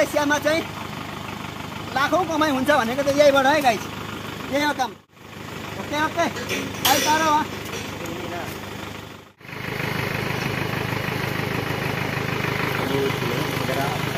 मलेसियामा चाहिँ लाखौँ कमाइ हुन्छ भनेको त यहीबाट है गाइस। यही हो काम। Okay okay I taro ini